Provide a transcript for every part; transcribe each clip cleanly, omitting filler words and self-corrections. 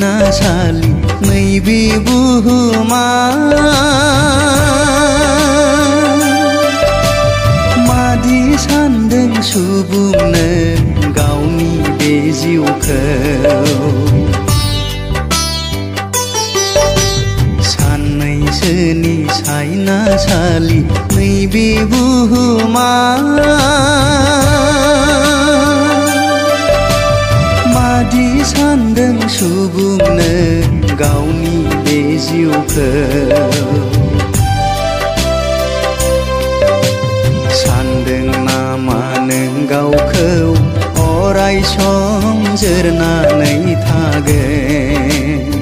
साइनासालि नैबे बुहुमा मादि सानदों सुबुंनो गावनि बे जिउखौ साननैसोनि साइनासालि नैबे बुहुमा मादि सानदों सुबुंनो गावनि बे जिउखौ सानदों नामा नों गावखौ अराय सम जोरनानै थागोन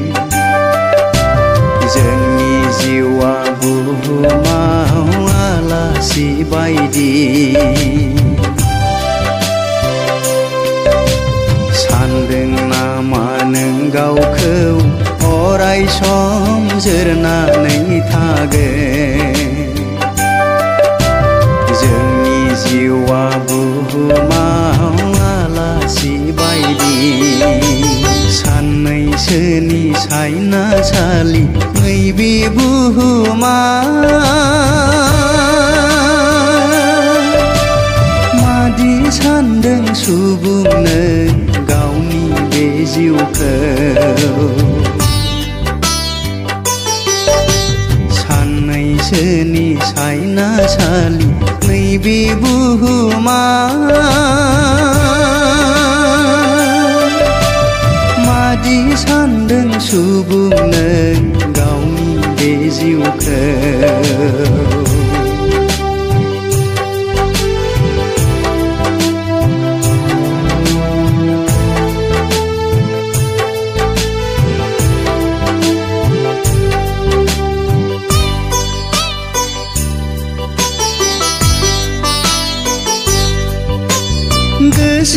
जोंनि जिउआ बुहुमाव आलासि बायदि सानदों नामा नों गावखौ अराय सम जोरनानै थागोन जोंनि जिउआ बुहुमाव आलासि बायदि साननैसोनि साइनासालि नैबे बुहुमा मादि सानदों सुबुंनो गावनि बे जिउखौ साननैसोनि साइनासालि नैबे बुहुमा मादि सानदों सुबुंनो गावनि बे जिउखौ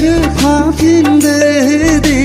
गोसोखांफिनदो दे